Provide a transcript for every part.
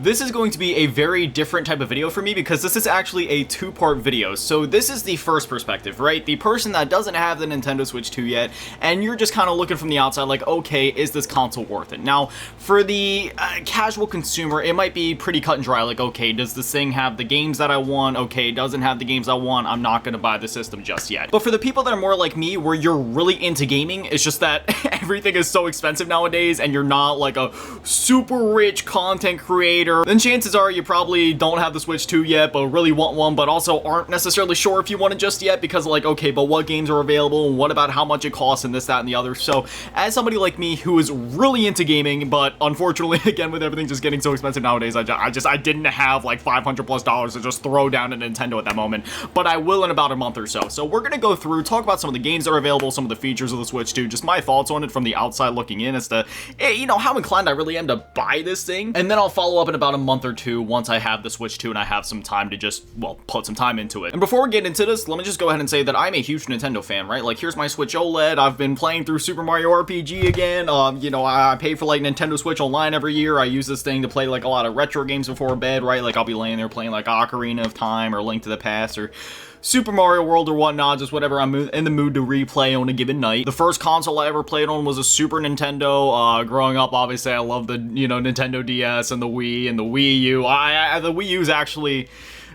This is going to be a very different type of video for me because this is actually a two-part video. So this is the first perspective, right? The person that doesn't have the Nintendo Switch 2 yet, and you're just kind of looking from the outside like, okay, is this console worth it? Now, for the casual consumer, it might be pretty cut and dry, like, okay, does this thing have the games that I want? Okay, it doesn't have the games I want, I'm not going to buy the system just yet. But for the people that are more like me, where you're really into gaming, it's just that everything is so expensive nowadays, and you're not like a super rich content creator, then chances are you probably don't have the Switch 2 yet, but really want one, but also aren't necessarily sure if you want it just yet because like, okay, but what games are available and what about how much it costs and this, that, and the other. So as somebody like me who is really into gaming, but unfortunately, again, with everything just getting so expensive nowadays, I didn't have like $500+ to just throw down a Nintendo at that moment, but I will in about a month or so. So we're gonna go through, talk about some of the games that are available, some of the features of the Switch 2, just my thoughts on it from the outside looking in as to, you know, how inclined I really am to buy this thing. And then I'll follow up in about a month or two once I have the Switch 2 and I have some time to just, well, put some time into it. And before we get into this, let me just go ahead and say that I'm a huge Nintendo fan, right? Like, here's my Switch OLED. I've been playing through Super Mario RPG again. You know, I pay for like Nintendo Switch Online every year. I use this thing to play like a lot of retro games before bed, right? Like, I'll be laying there playing like Ocarina of Time or Link to the Past or Super Mario World or whatnot, just whatever I'm in the mood to replay on a given night. The first console I ever played on was a Super Nintendo. Growing up, obviously, I love the, you know, Nintendo DS and the Wii and the Wii U. The Wii U is actually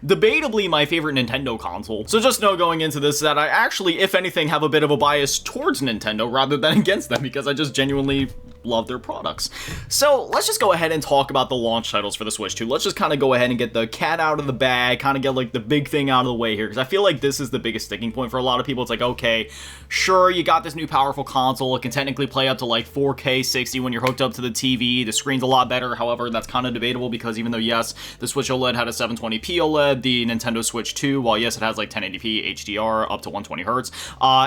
debatably my favorite Nintendo console. So just know going into this that I actually, if anything, have a bit of a bias towards Nintendo rather than against them because I just genuinely love their products. So let's just go ahead and talk about the launch titles for the Switch 2. Let's just kind of go ahead and get the cat out of the bag, kind of get like the big thing out of the way here, because I feel like this is the biggest sticking point for a lot of people. It's like, okay, sure, you got this new powerful console, it can technically play up to like 4K 60 when you're hooked up to the TV, the screen's a lot better, however, that's kind of debatable because even though, yes, the Switch OLED had a 720p OLED, the Nintendo Switch 2, while yes, it has like 1080p HDR up to 120 hertz,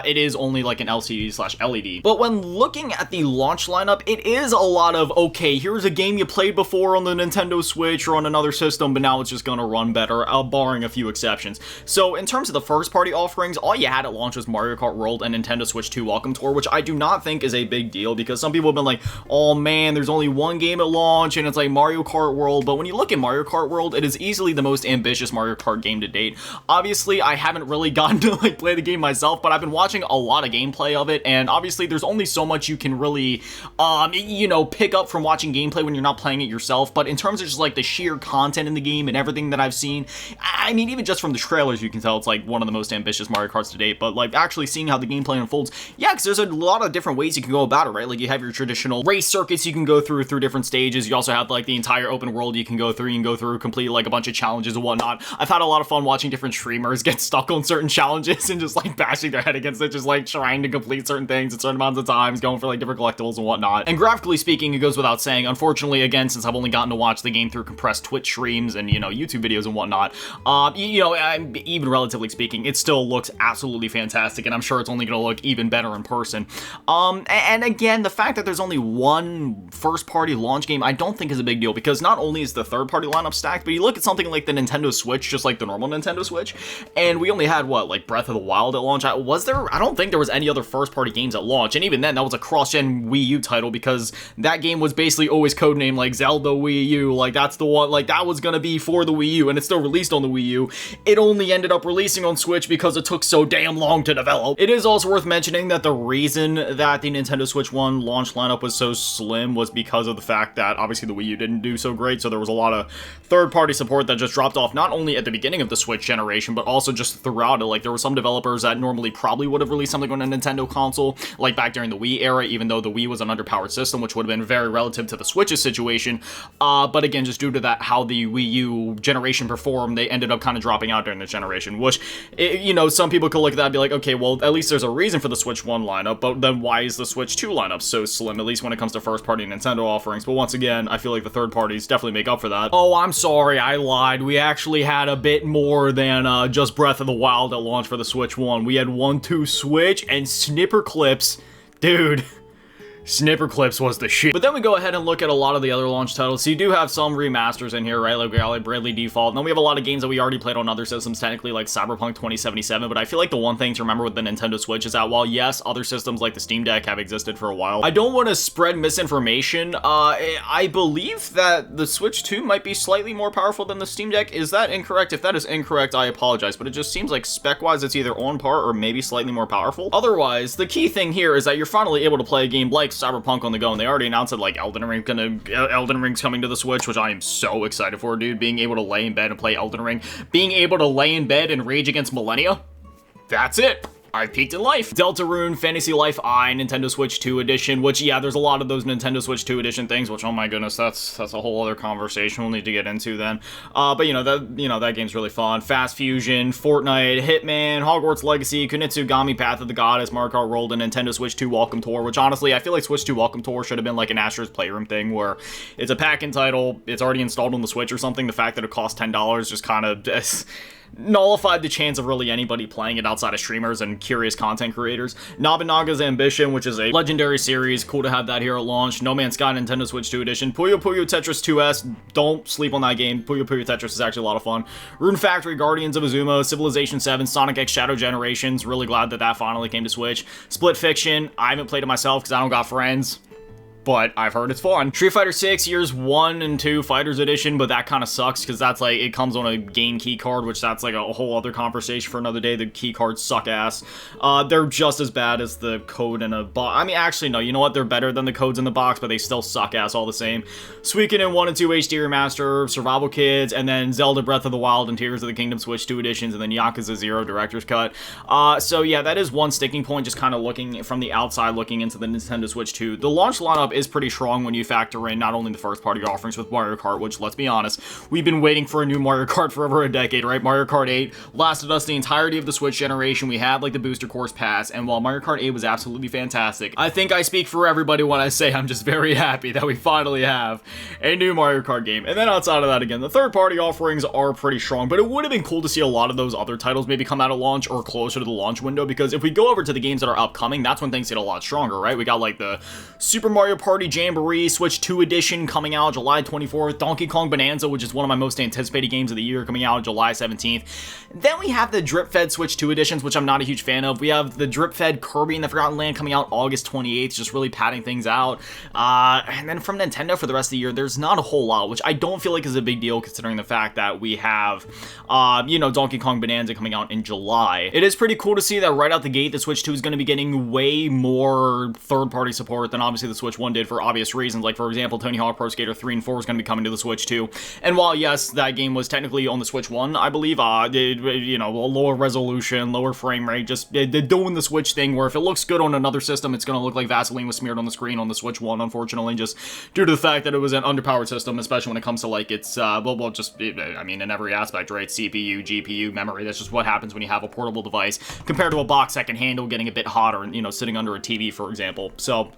it is only like an LCD/LED. But when looking at the launch lineup, it is a lot of, okay, here's a game you played before on the Nintendo Switch or on another system, but now it's just gonna run better, barring a few exceptions. So in terms of the first party offerings, all you had at launch was Mario Kart World and Nintendo Switch 2 Welcome Tour, which I do not think is a big deal because some people have been like, oh man, there's only one game at launch and it's like Mario Kart World. But when you look at Mario Kart World, it is easily the most ambitious Mario Kart game to date. Obviously, I haven't really gotten to like play the game myself, but I've been watching a lot of gameplay of it, and obviously there's only so much you can really you know, pick up from watching gameplay when you're not playing it yourself. But in terms of just like the sheer content in the game and everything that I've seen, I mean, even just from the trailers you can tell it's like one of the most ambitious Mario Karts to date. But like actually seeing how the gameplay unfolds, yeah, because there's a lot of different ways you can go about it, right? Like you have your traditional race circuits you can go through different stages. You also have like the entire open world you can go through. You can go through, complete like a bunch of challenges and whatnot. I've had a lot of fun watching different streamers get stuck on certain challenges and just like bashing their head against it, just like trying to complete certain things at certain amounts of times, going for like different collectibles and whatnot. And graphically speaking, it goes without saying, unfortunately, again, since I've only gotten to watch the game through compressed Twitch streams and, you know, YouTube videos and whatnot, you know, even relatively speaking, it still looks absolutely fantastic, and I'm sure it's only going to look even better in person. And again, the fact that there's only one first-party launch game, I don't think is a big deal, because not only is the third-party lineup stacked, but you look at something like the Nintendo Switch, just like the normal Nintendo Switch, and we only had, what, like Breath of the Wild at launch? Was there? I don't think there was any other first-party games at launch, and even then, that was a cross-gen Wii U title, because that game was basically always codenamed like Zelda Wii U, like that's the one, like that was gonna be for the Wii U, and it's still released on the Wii U. It only ended up releasing on Switch because it took so damn long to develop. It is also worth mentioning that the reason that the Nintendo Switch 1 launch lineup was so slim was because of the fact that obviously the Wii U didn't do so great, so there was a lot of third-party support that just dropped off, not only at the beginning of the Switch generation, but also just throughout it. Like there were some developers that normally probably would have released something on a Nintendo console, like back during the Wii era, even though the Wii was an underpowered system, which would have been very relative to the Switch's situation. But again, just due to that, how the Wii U generation performed, they ended up kind of dropping out during this generation, which, you know, some people could look at that and be like, okay, well, at least there's a reason for the Switch 1 lineup, but then why is the Switch 2 lineup so slim, at least when it comes to first-party Nintendo offerings? But once again, I feel like the third parties definitely make up for that. Oh, I'm sorry, I lied. We actually had a bit more than just Breath of the Wild at launch for the Switch 1. We had 1-2 Switch and Snipper Clips. Dude. Snipperclips was the shit. But then we go ahead and look at a lot of the other launch titles. So you do have some remasters in here, right? Like we got like Bravely Default. And then we have a lot of games that we already played on other systems, technically like Cyberpunk 2077. But I feel like the one thing to remember with the Nintendo Switch is that while yes, other systems like the Steam Deck have existed for a while, I don't want to spread misinformation. I believe that the Switch 2 might be slightly more powerful than the Steam Deck. Is that incorrect? If that is incorrect, I apologize. But it just seems like spec-wise it's either on par or maybe slightly more powerful. Otherwise, the key thing here is that you're finally able to play a game like Cyberpunk on the go, and they already announced that like Elden Ring's coming to the Switch, which I am so excited for, dude. Being able to lay in bed and play Elden Ring, being able to lay in bed and rage against Millennia, that's it. I've peaked in life. Deltarune, Fantasy Life I, Nintendo Switch 2 edition, which, yeah, there's a lot of those Nintendo Switch 2 edition things, which, oh my goodness, that's a whole other conversation we'll need to get into then. But, that game's really fun. Fast Fusion, Fortnite, Hitman, Hogwarts Legacy, Kunitsugami, Path of the Goddess, Mario Kart World, and Nintendo Switch 2 Welcome Tour, which, honestly, I feel like Switch 2 Welcome Tour should have been like an Astro's Playroom thing, where it's a pack-in title, it's already installed on the Switch or something. The fact that it costs $10 just kind of nullified the chance of really anybody playing it outside of streamers and curious content creators. Nobunaga's Ambition, which is a legendary series, cool to have that here at launch. No Man's Sky Nintendo Switch 2 edition. Puyo Puyo Tetris 2S, don't sleep on that game. Puyo Puyo Tetris is actually a lot of fun. Rune Factory, Guardians of Azuma, Civilization 7, Sonic X Shadow Generations, really glad that that finally came to Switch. Split Fiction, I haven't played it myself because I don't got friends, but I've heard it's fun. Street Fighter 6 Years 1 and 2 Fighters Edition, but that kind of sucks because that's like, it comes on a game key card, which that's like a whole other conversation for another day. The key cards suck ass. They're just as bad as the code in a box. I mean, actually, no, you know what? They're better than the codes in the box, but they still suck ass all the same. Suikoden 1 and 2 HD Remaster, Survival Kids, and then Zelda Breath of the Wild and Tears of the Kingdom Switch 2 editions, and then Yakuza 0 Director's Cut. So yeah, that is one sticking point, just kind of looking from the outside, looking into the Nintendo Switch 2. The launch lineup is pretty strong when you factor in not only the first party offerings with Mario Kart, which, let's be honest, we've been waiting for a new Mario Kart for over a decade, right? Mario Kart 8 lasted us the entirety of the Switch generation. We had like the Booster Course Pass, and while Mario Kart 8 was absolutely fantastic, I think I speak for everybody when I say I'm just very happy that we finally have a new Mario Kart game. And then outside of that, again, the third party offerings are pretty strong, but it would have been cool to see a lot of those other titles maybe come out at launch or closer to the launch window, because if we go over to the games that are upcoming, that's when things get a lot stronger, right? We got like the Super Mario Party Jamboree Switch 2 edition coming out July 24th, Donkey Kong Bonanza, which is one of my most anticipated games of the year, coming out July 17th. Then we have the drip-fed Switch 2 editions, which I'm not a huge fan of. We have the drip-fed Kirby and the Forgotten Land coming out August 28th, just really padding things out. And then from Nintendo for the rest of the year, there's not a whole lot, which I don't feel like is a big deal considering the fact that we have, Donkey Kong Bonanza coming out in July. It is pretty cool to see that right out the gate, the Switch 2 is going to be getting way more third-party support than obviously the Switch 1 did for obvious reasons. Like, for example, Tony Hawk Pro Skater 3 and 4 is going to be coming to the Switch 2. And while, yes, that game was technically on the Switch 1, I believe, a lower resolution, lower frame rate, just they're doing the Switch thing where if it looks good on another system, it's going to look like Vaseline was smeared on the screen on the Switch 1, unfortunately, just due to the fact that it was an underpowered system, especially when it comes to, like, its, in every aspect, right? CPU, GPU, memory, that's just what happens when you have a portable device compared to a box that can handle getting a bit hotter and, sitting under a TV, for example. So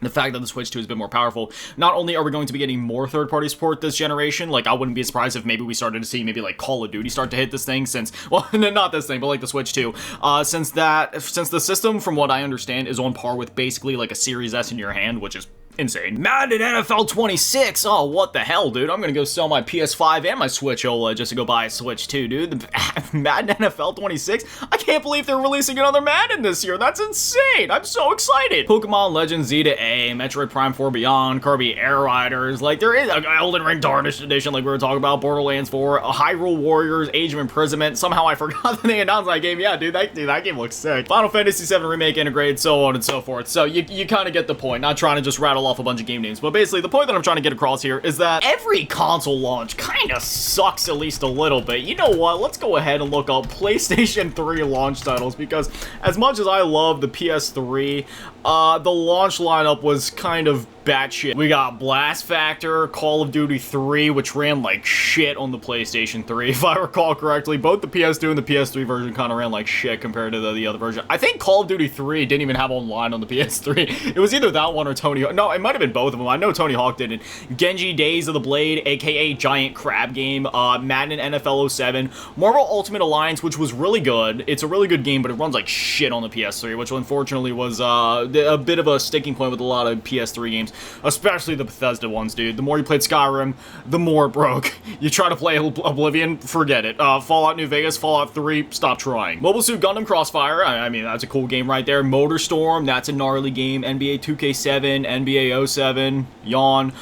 the fact that the Switch 2 has been more powerful, not only are we going to be getting more third-party support this generation, like, I wouldn't be surprised if maybe we started to see maybe, like, Call of Duty start to hit this thing since, well, not this thing, but, like, the Switch 2, since the system, from what I understand, is on par with basically, like, a Series S in your hand, which is insane. Madden NFL 26. Oh, what the hell, dude? I'm gonna go sell my PS5 and my Switch OLED just to go buy a Switch 2, dude. Madden NFL 26? I can't believe they're releasing another Madden this year. That's insane. I'm so excited. Pokemon Legends Z to A, Metroid Prime 4 Beyond, Kirby Air Riders. Like, there is an Elden Ring Tarnished Edition, like we were talking about, Borderlands 4, Hyrule Warriors, Age of Imprisonment. Somehow I forgot that they announced that game. Yeah, dude, that game looks sick. Final Fantasy VII Remake integrated, so on and so forth. So you kind of get the point. Not trying to just rattle off a bunch of game names, but basically the point that I'm trying to get across here is that every console launch kind of sucks at least a little bit. You know what? Let's go ahead and look up PlayStation 3 launch titles, because as much as I love the PS3, the launch lineup was kind of batshit. We got Blast Factor, Call of Duty 3, which ran like shit on the PlayStation 3, if I recall correctly. Both the PS2 and the PS3 version kind of ran like shit compared to the other version. I think Call of Duty 3 didn't even have online on the PS3. It was either that one or Tony Hawk. No, it might have been both of them. I know Tony Hawk didn't. Genji Days of the Blade, aka Giant crab game, Madden NFL 07, Marvel Ultimate Alliance, which was really good. It's a really good game, but it runs like shit on the PS3, which unfortunately was a bit of a sticking point with a lot of PS3 games, especially the Bethesda ones, dude. The more you played Skyrim, the more it broke. You try to play Oblivion, forget it. Fallout New Vegas, Fallout 3, stop trying. Mobile Suit Gundam Crossfire, I mean, that's a cool game right there. Motorstorm, that's a gnarly game. NBA 2K7, NBA 07, yawn.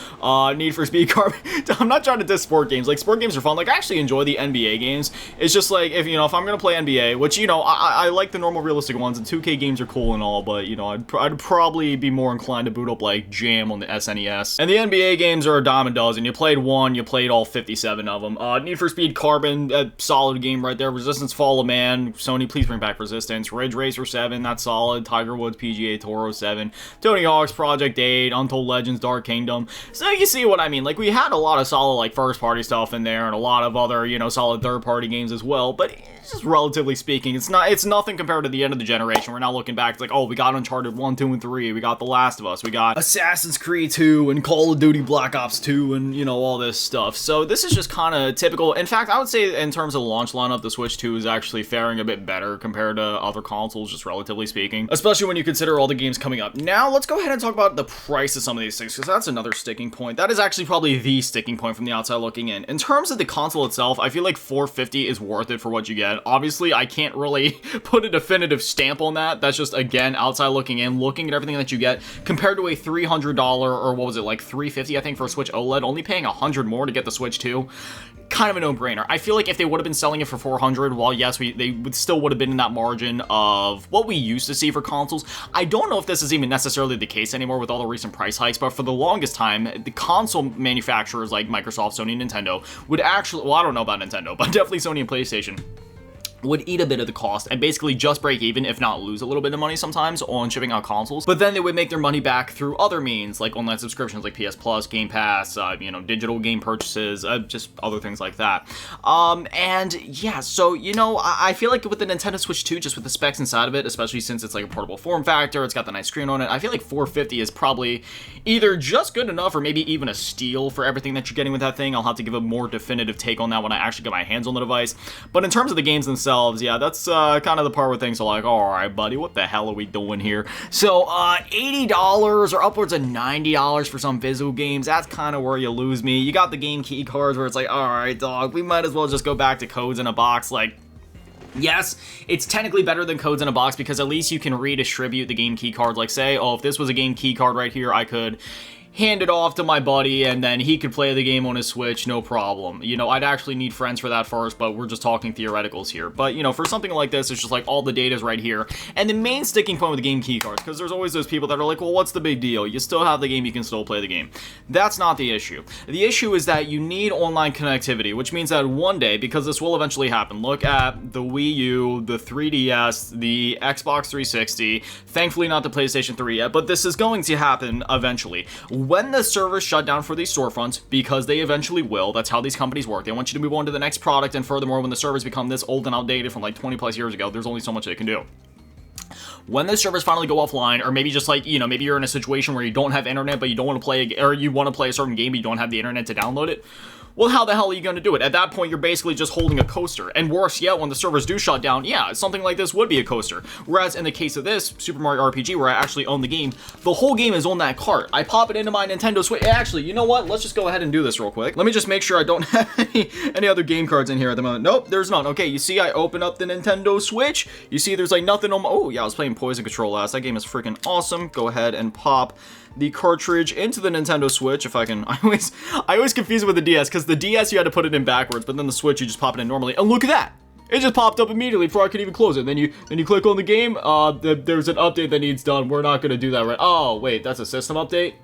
Need for Speed Carbon. I'm not trying to diss sport games. Like, sport games are fun. Like, I actually enjoy the NBA games. It's just like, if I'm gonna play NBA, which, I like the normal realistic ones, and 2K games are cool and all, but, I'd probably be more inclined to boot up, like, Jam on the SNES. And the NBA games are a dime a dozen. You played one, you played all 57 of them. Need for Speed Carbon, a solid game right there. Resistance Fall of Man. Sony, please bring back Resistance. Ridge Racer 7, that's solid. Tiger Woods PGA Tour 7. Tony Hawk's Project 8. Untold Legends Dark Kingdom. So you see what I mean. Like, we had a lot of solid, like, first-party stuff in there and a lot of other, solid third-party games as well, but it's just relatively speaking, it's nothing compared to the end of the generation. We're now looking back, it's like, oh, we got Uncharted 1, 2, and 3. We got The Last of Us. We got Assassin's Creed 2 and Call of Duty Black Ops 2 and, all this stuff. So this is just kind of typical. In fact, I would say in terms of the launch lineup, the Switch 2 is actually faring a bit better compared to other consoles, just relatively speaking, especially when you consider all the games coming up. Now, let's go ahead and talk about the price of some of these things, because that's another sticking point. That is actually probably the sticking point from the outside looking in. In terms of the console itself, I feel like $450 is worth it for what you get. Obviously, I can't really put a definitive stamp on that. That's just, again, outside looking in, looking at everything that you get, compared to a $300, or what was it, like $350, I think, for a Switch OLED, only paying $100 more to get the Switch 2. Kind of a no-brainer. I feel like if they would have been selling it for $400, while yes, they still would have been in that margin of what we used to see for consoles. I don't know if this is even necessarily the case anymore with all the recent price hikes, but for the longest time, the console manufacturers like Microsoft, Sony, and Nintendo would actually, well, I don't know about Nintendo, but definitely Sony and PlayStation would eat a bit of the cost and basically just break even, if not lose a little bit of money sometimes on shipping out consoles. But then they would make their money back through other means, like online subscriptions like PS Plus, Game Pass, digital game purchases, just other things like that. And yeah, so, I feel like with the Nintendo Switch 2, just with the specs inside of it, especially since it's like a portable form factor, it's got the nice screen on it, I feel like $450 is probably either just good enough or maybe even a steal for everything that you're getting with that thing. I'll have to give a more definitive take on that when I actually get my hands on the device. But in terms of the games themselves, yeah, that's kind of the part where things are like, all right, buddy, what the hell are we doing here? So, $80 or upwards of $90 for some physical games, that's kind of where you lose me. You got the game key cards where it's like, all right, dog, we might as well just go back to codes in a box, like, yes, it's technically better than codes in a box because at least you can redistribute the game key cards. Like, say, oh, if this was a game key card right here, I could hand it off to my buddy and then he could play the game on his Switch, no problem. I'd actually need friends for that first, but we're just talking theoreticals here. But, for something like this, it's just like all the data's right here. And the main sticking point with the game key cards, because there's always those people that are like, well, what's the big deal? You still have the game, you can still play the game. That's not the issue. The issue is that you need online connectivity, which means that one day, because this will eventually happen, look at the Wii U, the 3DS, the Xbox 360, thankfully not the PlayStation 3 yet, but this is going to happen eventually. When the servers shut down for these storefronts, because they eventually will, that's how these companies work. They want you to move on to the next product, and furthermore, when the servers become this old and outdated from like 20 plus years ago, there's only so much they can do. When the servers finally go offline, or maybe just like, maybe you're in a situation where you don't have internet, but you don't want to play, or you want to play a certain game, but you don't have the internet to download it, well, how the hell are you going to do it? At that point, you're basically just holding a coaster. And worse yet, when the servers do shut down, yeah, something like this would be a coaster. Whereas in the case of this, Super Mario RPG, where I actually own the game, the whole game is on that cart. I pop it into my Nintendo Switch. Actually, you know what? Let's just go ahead and do this real quick. Let me just make sure I don't have any other game cards in here at the moment. Nope, there's none. Okay, you see I open up the Nintendo Switch. You see there's like nothing on my... Oh, yeah, I was playing Poison Control last. That game is freaking awesome. Go ahead and pop the cartridge into the Nintendo Switch. If I can, I always confuse it with the DS, because the DS you had to put it in backwards, but then the Switch you just pop it in normally. And look at that! It just popped up immediately before I could even close it. Then you click on the game. There's an update that needs done. We're not gonna do that right. Oh wait, that's a system update.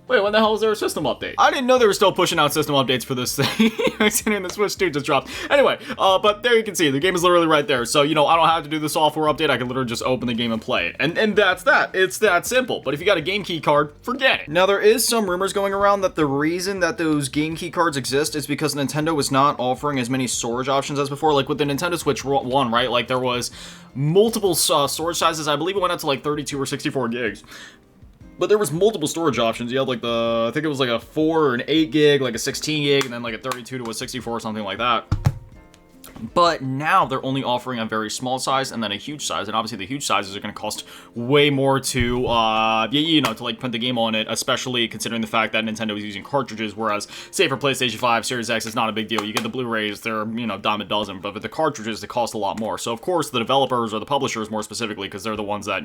Wait, when the hell is there a system update? I didn't know they were still pushing out system updates for this thing. Considering the Switch 2 just dropped. Anyway, but there you can see, the game is literally right there. So, I don't have to do the software update. I can literally just open the game and play it. And that's that. It's that simple. But if you got a game key card, forget it. Now, there is some rumors going around that the reason that those game key cards exist is because Nintendo was not offering as many storage options as before. Like with the Nintendo Switch 1, right? Like there was multiple storage sizes. I believe it went out to like 32 or 64 gigs. But there was multiple storage options. You had like I think it was like a 4 or an 8 gig, like a 16 gig, and then like a 32 to a 64 or something like that. But now they're only offering a very small size and then a huge size, and obviously the huge sizes are going to cost way more to, to like print the game on it, especially considering the fact that Nintendo is using cartridges, whereas, say for PlayStation 5, Series X, it's not a big deal. You get the Blu-rays, they're, dime a dozen, but with the cartridges, they cost a lot more. So, of course, the developers, or the publishers more specifically, because they're the ones that,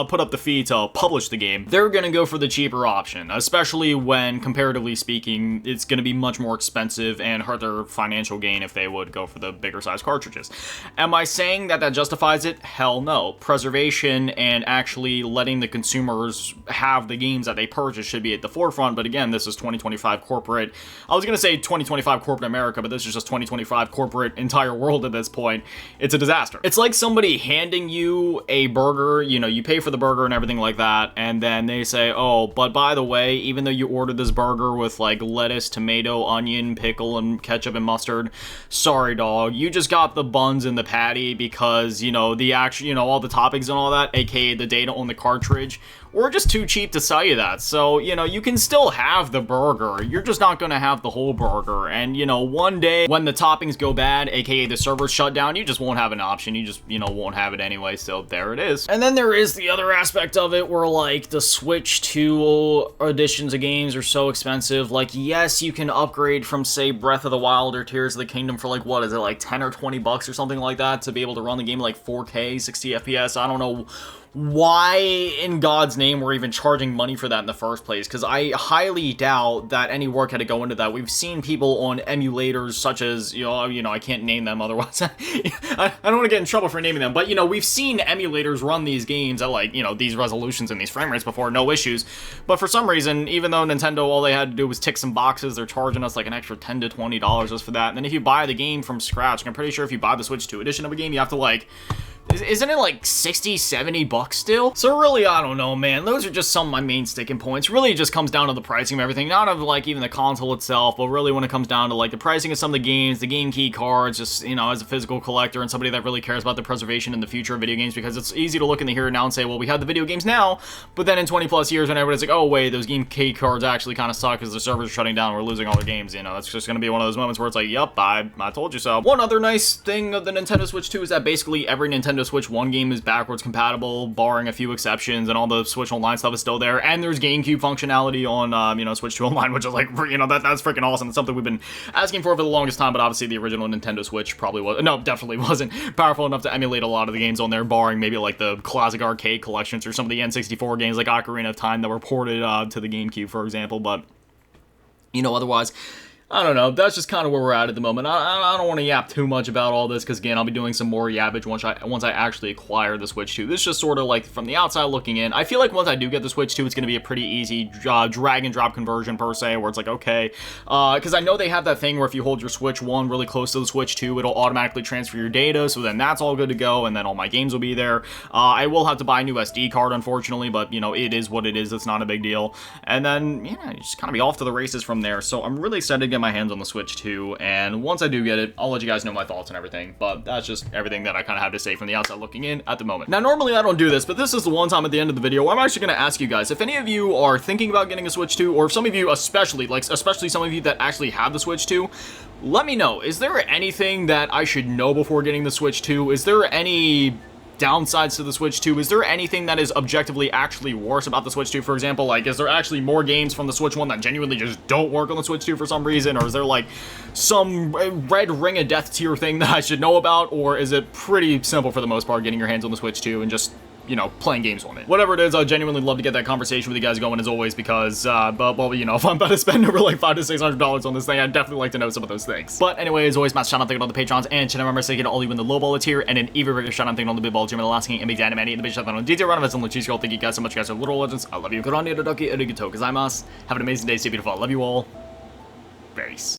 put up the fee to publish the game, they're going to go for the cheaper option, especially when, comparatively speaking, it's going to be much more expensive and hurt their financial gain if they would go for the bigger size cartridges. Am I saying that justifies it? Hell no. Preservation and actually letting the consumers have the games that they purchase should be at the forefront, but again, this is 2025 corporate. I was going to say 2025 corporate America, but this is just 2025 corporate entire world at this point. It's a disaster. It's like somebody handing you a burger, you pay for the burger and everything like that, and then they say, oh, but by the way, even though you ordered this burger with like lettuce, tomato, onion, pickle, and ketchup and mustard, sorry, dog, you just got the buns and the patty because, the actual, all the toppings and all that, aka the data on the cartridge, we're just too cheap to sell you that. So, you can still have the burger. You're just not going to have the whole burger. And, one day when the toppings go bad, aka the servers shut down, you just won't have an option. You just, won't have it anyway. So there it is. And then there is the other aspect of it where, like, the Switch 2 editions of games are so expensive. Like, yes, you can upgrade from, say, Breath of the Wild or Tears of the Kingdom for, like, what is it, like 10 or 20 bucks or something like that to be able to run the game like 4K, 60 FPS. I don't know why in God's name we're even charging money for that in the first place, because I highly doubt that any work had to go into that. We've seen people on emulators such as, I can't name them otherwise. I don't want to get in trouble for naming them, but, we've seen emulators run these games at, like, these resolutions and these frame rates before, no issues. But for some reason, even though Nintendo, all they had to do was tick some boxes, they're charging us like an extra $10 to $20 just for that. And then if you buy the game from scratch, I'm pretty sure if you buy the Switch 2 edition of a game, you have to, like, isn't it like 60, 70 bucks still? So really, I don't know, man. Those are just some of my main sticking points. Really, it just comes down to the pricing of everything. Not of, like, even the console itself, but really when it comes down to, like, the pricing of some of the games, the game key cards, just, as a physical collector and somebody that really cares about the preservation and the future of video games, because it's easy to look in the here and now and say, well, we have the video games now, but then in 20 plus years when everybody's like, oh, wait, those game key cards actually kind of suck because the servers are shutting down, we're losing all the games, that's just going to be one of those moments where it's like, yep, I told you so. One other nice thing of the Nintendo Switch 2 is that basically every Nintendo Switch 1 game is backwards compatible, barring a few exceptions, and all the Switch Online stuff is still there, and there's GameCube functionality on, Switch 2 Online, which is like, that's freaking awesome. It's something we've been asking for the longest time, but obviously the original Nintendo Switch definitely wasn't powerful enough to emulate a lot of the games on there, barring maybe like the classic arcade collections or some of the N64 games like Ocarina of Time that were ported to the GameCube, for example, but, otherwise, I don't know, that's just kind of where we're at the moment. I don't want to yap too much about all this, because again, I'll be doing some more yappage once I actually acquire the Switch 2. This is just sort of like, from the outside looking in, I feel like once I do get the Switch 2, it's going to be a pretty easy drag and drop conversion per se, where it's like, okay, because I know they have that thing where if you hold your Switch 1 really close to the Switch 2, it'll automatically transfer your data, so then that's all good to go, and then all my games will be there. I will have to buy a new SD card, unfortunately, but, it is what it is. It's not a big deal. And then, you just kind of be off to the races from there, so I'm really excited to get my hands on the Switch 2, and once I do get it, I'll let you guys know my thoughts and everything, but that's just everything that I kind of have to say from the outside looking in at the moment. Now, normally I don't do this, but this is the one time at the end of the video where I'm actually going to ask you guys, if any of you are thinking about getting a Switch 2, or if some of you especially some of you that actually have the Switch 2, let me know. Is there anything that I should know before getting the Switch 2? Is there any downsides to the Switch 2? Is there anything that is objectively actually worse about the Switch 2? For example, like, is there actually more games from the Switch 1 that genuinely just don't work on the Switch 2 for some reason? Or is there, like, some red ring of death tier thing that I should know about? Or is it pretty simple for the most part getting your hands on the Switch 2 and just, playing games on it? Whatever it is, I genuinely love to get that conversation with you guys going as always, because, if I'm about to spend over like $500 to $600 on this thing, I'd definitely like to know some of those things. But anyway, as always, massive shout out thank you to all the patrons and channel members, thank you to all you in the low ball tier, and an even bigger shout out thank you to all the big ball Jim and the last king and big Dan and Manny and the big shout out on DJ Run of and Cheese Girl. Thank you guys so much, you guys are little legends. I love you. Good on you, Dodoki, arigatou gozaimasu. Have an amazing day, stay beautiful. I love you all. Peace.